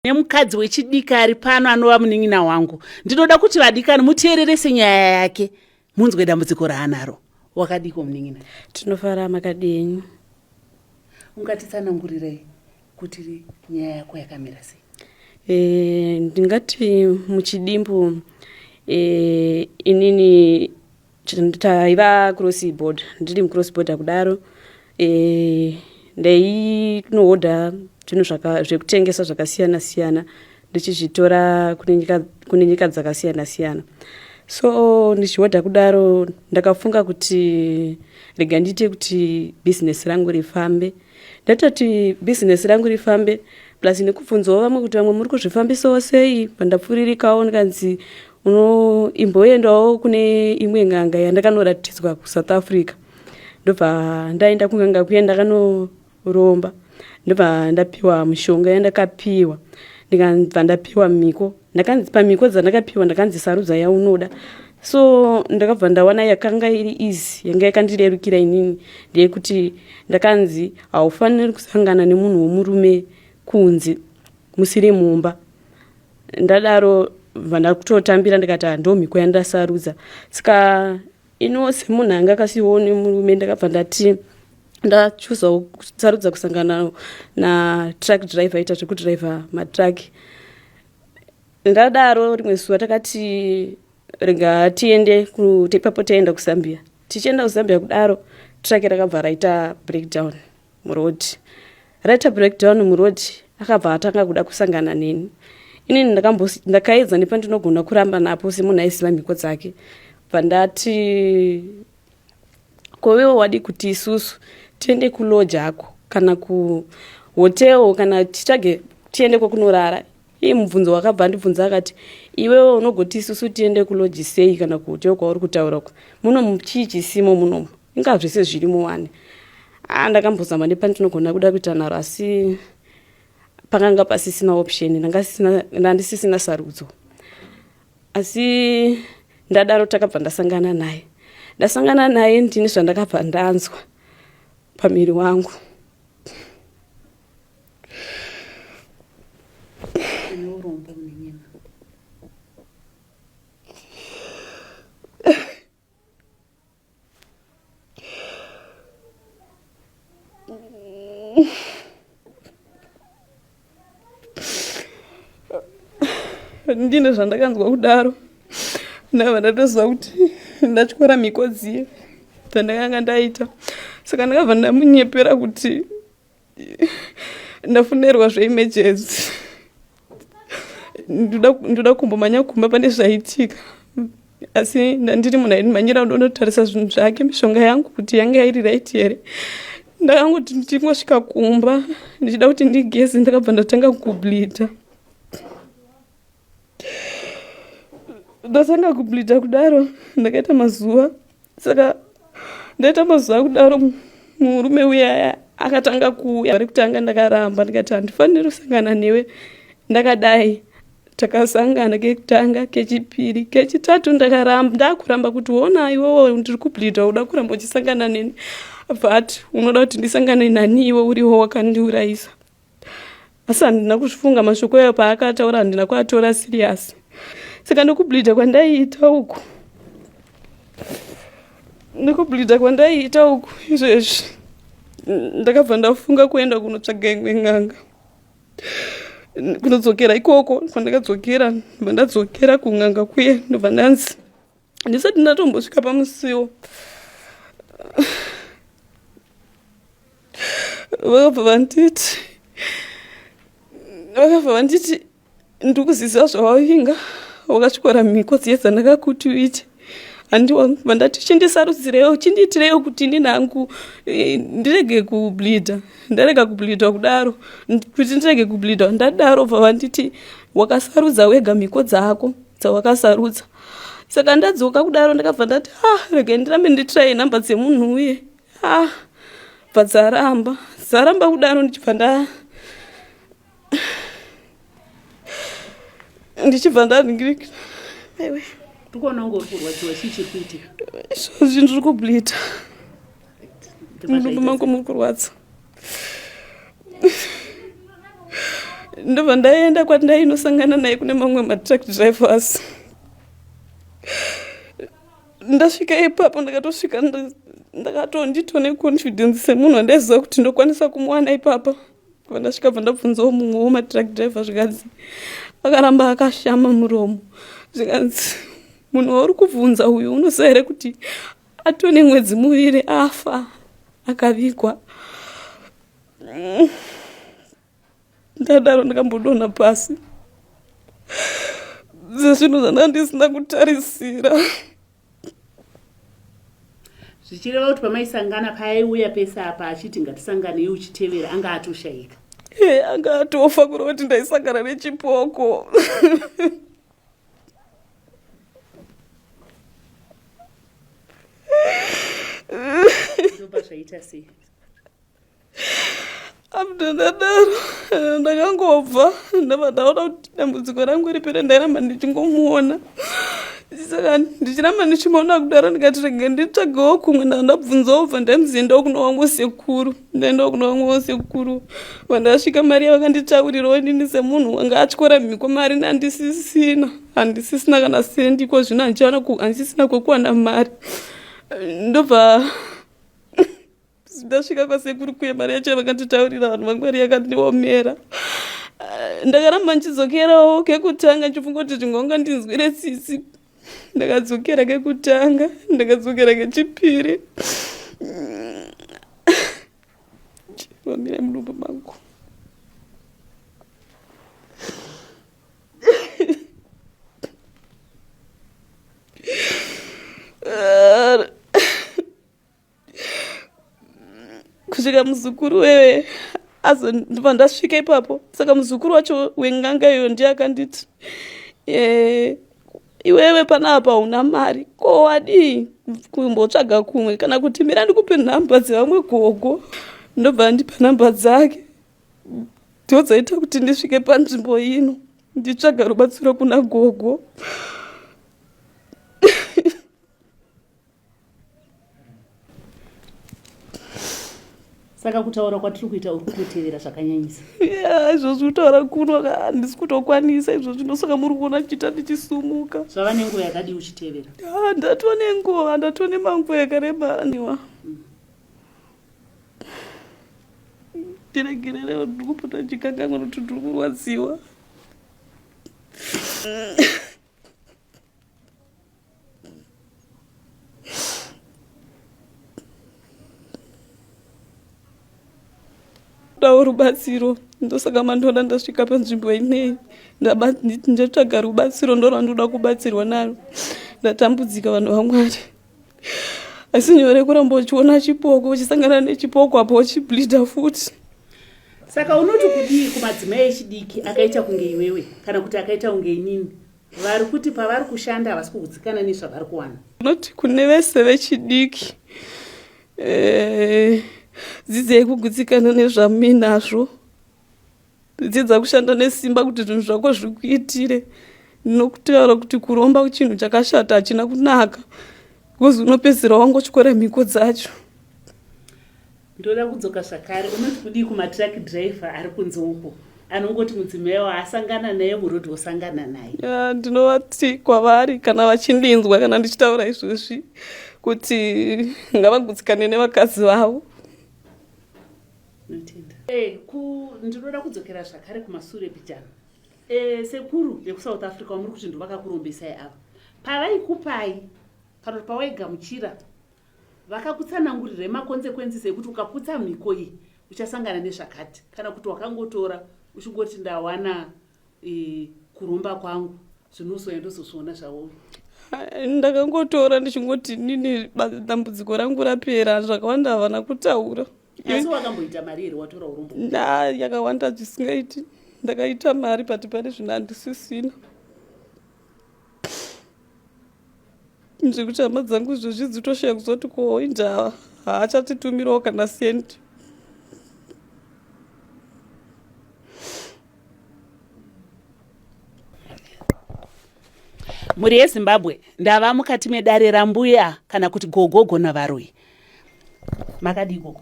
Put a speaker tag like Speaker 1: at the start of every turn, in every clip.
Speaker 1: Nemukadzi wechidikari pano anova munin'ina wangu. Ndinoda kuti vadikani muteererese nyaya yake. Munzwe dambudziko raanaro. Wakadiko munin'ina?
Speaker 2: Tinofara makadini.
Speaker 1: Ungatitsanangurirei kuti nyaya yako yakamira sei?
Speaker 2: Ndingati muchidimbu inini taiva crossboard. Ndiri mucrossboard kudaro. Ndainohodha zvinhu zvekutengesa zvakasiyana siyana ndichizvitora kune nyika dzakasiyana siyana. So ndichihodha kudaro ndakafunga kuti rega ndite kuti business rangu rifambe. Ndatoti business rangu rifambe plus nekubvunzawo vamwe kuti vamwe muri kuzvifambisawo sei. Pandapfuririkawo ndikanzi imboendawo kune imwe ng'anga yandakanoratidzwa kuSouth Africa. Ndobva ndaenda kunganga kuya ndakanoromba. Ndobva ndapiwa mushonga yandakapiwa. Ndikabva ndapiwa mhiko. Ndakanzi pamhiko dzandakapiwa ndakanzi sarudza yaunoda. So ndakabva ndawana yakanga iri easy yanga yakandirerukira inini ndeyekuti ndakanzi haufaniri kusangana nemunhu womurume kunze musiri mumba. Ndadaro vandakutotambira ndikati ndo mhiko yandasarudza. Saka inose munhu anga akasione murume ndakabva ndati ndachuza kusarudza kusangana na truck driver aita zvekudriver matruck. Ndadaro rimwe zuva takati rega tiende ipapo taenda kuZambia. Tichienda kuZambia kudaro truck rakabva raita breakdown muroad. Raita breakdown muroad akabva atanga kuda kusangana neni. Inini ndakaedza nepandinogona kuramba napo semunhu aiziva mhiko dzake. Vandati kowewo wadi kuti isusu tiende kuloji ako kana kuhotel kana titage tiende kokunorara. Iye mubvunzo wakabva ndibvunza akati iwewe unogoti isusu tiende kuloji sei kana kuhotel kwauri kutaura uko. Muno chii chisimo munomu. Inga zvese zvirimo wane. Ndakambozama nepandinogona kuda kuita naro asi pakanga pasisina option ndandisisina sarudzo. Asi ndadaro takabva ndasangana naye. Ndasangana naye ndine zvandakabva ndanzwa pamiri wangu. Ndine zvandakanzwa kudaro. Ndabva ndatoziva kuti ndatyora mhiko dziye dzandakanga ndaita. Saka ndakabva ndamunyepera kuti ndafunerwa zveemergency. Ndoda kumbomanya kumba pane zvaitika. Asi ndandiri munhu aimhanyira ndonotarisa zvinhu zvake mishonga yangu kuti yanga iri right here. Ndakangoti ndichingosvika kumba ndichida kuti ndigeze ndakabva ndatanga kubleeda. Ndasanga kubleeda kudaro ndakaita mazuva. Saka ndaita mazuva kudaro murume uya akatanga kuuya. Ari kutanga ndakaramba ndikati handifaniri kusangana newe ndakadai. Takasangana kekutanga, kechipiri, kechitatu ndakaramba. Ndakuramba kuti wona iwewe ndiri kubleeda uda kuramba uchisangana neni. But unoda kuti ndisangane nani iwe uriwo wakandiurayisa. Asi handina kuzvifunga mashoko ayo paakataura handina kuatora serious. Saka ndokubleeda kwandaiita uku. Izvezvi ndakabva ndafunga kuenda kunotsvaga imwe ng'anga. Kunodzokera ikoko kwandakadzokera ndadzokera kung'anga kuye ndobva ndanzi ndisati ndatombosvika pamusiwo. Vakabva vanditi ndikuziziva zvawaivinga wakasvikora mhiko dziye dzandakakuti uite. Handiwa vandati chindisarudzirewo chindiitirewo kuti ndini hangu ndirege kubleeda. Ndarega kubleeda kudaro kuti ndirege kubleeda ndadaro bva vanditi wakasarudza wega mhiko dzako dzawakasarudza. Saka ndadzoka kudaro ndakabva ndati rege ndirambe nditiraye nhamba dzemunhu uye bva dzaramba kudaro ndichibva ndaningirika. Aiwe
Speaker 1: Ndikuona ungori kurwadziwa chii chiri kuitika?
Speaker 2: Izvozvi ndiri kubleeda. Mudumbu mangu muri kurwadza. ndobva ndaenda kwandainosangana naye kune mamwe matruck drivers. Ndasvika ipapo ndakatosvika ndakatonditone confidence semunhu andaiziva kuti ndokwanisa kumuwana ipapa. Ndasvika bva ndabvunzawo mumwe wematruck driver zvikanzi akaramba akashama muromo. Zvikanzi munhu wauri kubvunza uyu unoziva here kuti atone mwedzi muviri afa akavigwa. Ndadaro ndakambodonha pasi. Zvinhu zvanga ndisina kutarisira.
Speaker 1: Zvichireva kuti pamaisangana paiuya pese apa achiti ngatisanganei uchitevera anga atoshayika.
Speaker 2: Anga atofa kureva kuti ndaisangana nechipoko.
Speaker 1: Ndobva zvaita sei?
Speaker 2: Ndadaro ndakangobva ndabva ndaona kuti dambudziko rangu ripere ndairamba ndichingomuona. Saka ndichiramba ndichimuona kudaro ndikati rege nditsvagewo kumwe. Ndabvunzawo bva ndaimuziendawo kuno wangu sekuru. Ndaendawo kuno wangu sekuru. Vandasvika mari yavakanditaurirawo inini semunhu wanga atyora mhiko mari handisisina kana sendiko. Zvino handisisina kwekuwana mari. Ndobva ndasvika kwasekuru kuye mari yacho vakanditaurira vanhu vamwari yakandiomera. Ndakaramba ndichidzokerawo kekutanga ndichifunga kuti ndingonga ndinzwire tsitsi. Ndakadzokera kekutanga, ndakadzokera kechipiri. Chivamira mudumbu mangu. Kusvika muzukuru wewe ndibva ndasvika ipapo. Saka muzukuru wacho wenganga iyo ndiye akanditi, iwewe panapa una mari, ko wadii kumbotsvaga kumwe kana kuti mira ndikupe nhamba dzevamwe gogo. Ndobva ndipa nhamba dzake. Ndodzaita kuti ndisvike panzvimbo ino nditsvaga rubatsiro kuna gogo.
Speaker 1: Saka kutaura kwatiri kuita uri kutotevera zvakanyanyisa.
Speaker 2: Izvozvi kutaura kuno handisi kutokwanisa izvozvi. Ndosaka muri kuona ndichiita ndichisumuka.
Speaker 1: Zvava nenguva yakadii uchitevera?
Speaker 2: Ndatova nenguva, ndatova nemanguva yakareba. Ndiregerere ndiri kupota ndichikanganwa kuti ndiri kurwadziwa. Ndawo rubatsiro. Ndosaka mandoda ndasvika panzvimbo inei ndatsvaga rubatsiro. Ndorwa ndoda kubatsirwa naro. Ndatambudzika vanhu vamwari. Asi nyore kuramba uchiona chipoko, uchisangana nechipoko apo uchibleedha futi.
Speaker 1: Saka unoti kudii kumadzimai echidiki akaita kunge iwewe kana kuti akaita kunge inini, vari kuti pavari kushanda havasi kugutsikana nezvavari kuwana?
Speaker 2: Unoti kune vese vechidiki dzidzai kugutsikana nezvaminazvo. Dzidza kushanda nesimba kuti zvinhu zvako zvikuitire. Ndinokutaura kuti kuromba chinhu chakashata hachina kunaka. Kuzi unopedzisira wangotyora mhiko dzacho.
Speaker 1: Ndoda kudzoka zvakare. Unoti kudii kumatruck driver ari kunze uko anongoti mudzimai waasangana naye murodhi wosangana naye?
Speaker 2: Ndinovati kwavari kana vachindinzwa kana ndichitaura izvozvi kuti ngavagutsikane nevakadzi vavo.
Speaker 1: Ndinoda kudzokera zvakare kumasure pichana. Sekuru vekusouth Africa muri kuti ndovakakurombesai ava, pavaikupai pawaigamuchira vakakutsanangurirai makonsekwensi ekuti ukaputsa mhiko iyi uchasangana nezvakati, kana kuti wakangotora uchingoti ndawana kuromba kwangu zvinozoendozozviona zvavo?
Speaker 2: Ndakangotora ndichingoti nini dambudziko rangu rapera. Zvakawanda havana kutaura.
Speaker 1: Asi wakamboita mari here watora urombo?
Speaker 2: Yakawanda zvisingaiti. Ndakaita mari pati pane zvino handisisina. Zvekuti hama dzangu izvozvi dzitoshaya kuzoti ko inda haachatitumirawo kana sendi.
Speaker 1: Muri yeZimbabwe ndava mukati medare rambuya kana kuti Gogo Gonavaroyi. Makadii gogo?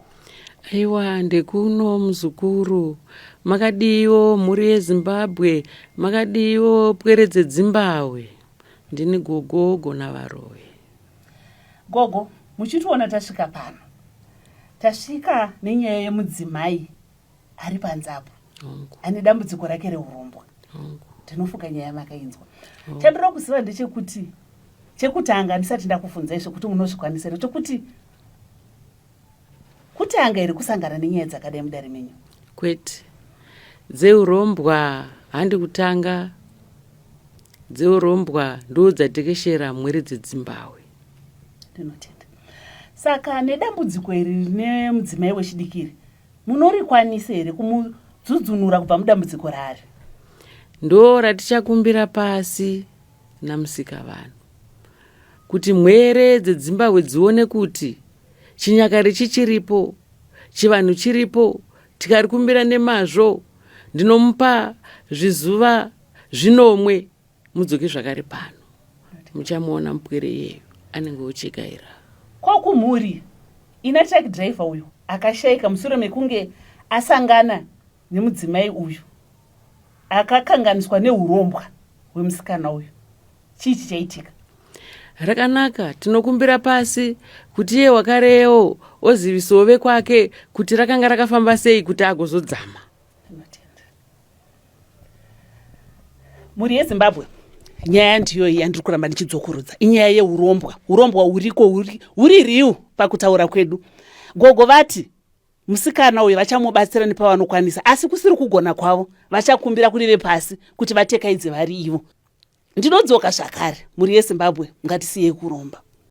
Speaker 3: Aiwa, ndekuno muzukuru. Makadiwo mhuri yeZimbabwe, makadiwo pweredze Dzimbahwe. Ndini Gogo Gonavaroyi.
Speaker 1: Gogo, muchitiona tasvika pano. Tasvika nenyaya yemudzimai ari panzapo. Ane dambudziko rake reurombwa. Ndinofunga nyaya yamakainzwa. Chandinoda kuziva ndechekuti chekutanga ndisati ndakufunza izvo kuti unozvikwanisira chokuti kutanga iri kusangana nenyaya dzakadai mudare menyu.
Speaker 3: Kwete. Dzeurombwa handi kutanga. Dzeurombwa ndo dzatekeshera mweri dzedzimbahwe.
Speaker 1: Ndinotenda. Saka nedambudziko iri nemudzimai wechidikiri munorikwanisa here kumudzudzunura kubva mudambudziko rari?
Speaker 3: Ndo ratichakumbira pasi namusika vanhu kuti mwere dzedzimbahwe dzione kuti chinyakare chichiripo, chivanhu chiripo, tikarikumbira nemazvo. Ndinomupa zvizuva zvinomwe mudzoke zvakare pano. Muchamuona mupwere yeyo anenge ochekaira.
Speaker 1: Kwakumhuri ina truck driver uyu akashayika mushure mekunge asangana nemudzimai uyu akakanganiswa neurombwa hwemusikana uyu. Chii chichaitika?
Speaker 3: Rakanaka, tinokumbira pasi kuti iye wakarewo ozivisawo vekwake kuti rakanga rakafamba sei kuti agozodzama.
Speaker 1: Mhuri yeZimbabwe, nyaya ndiyo iyi yandiri kuramba ndichidzokorudza. Inyaya yeurombwa. Urombwa uriko huri riu pakutaura kwedu. Gogo vati musikana uyu vachamubatsira nepavanokwanisa, asi kusiri kugona kwavo vachakumbira kuri vepasi kuti vatekaidze vari ivo. Ndinodzoka zvakare. Mhuri yeZimbabwe, ngatisiyei kuromba.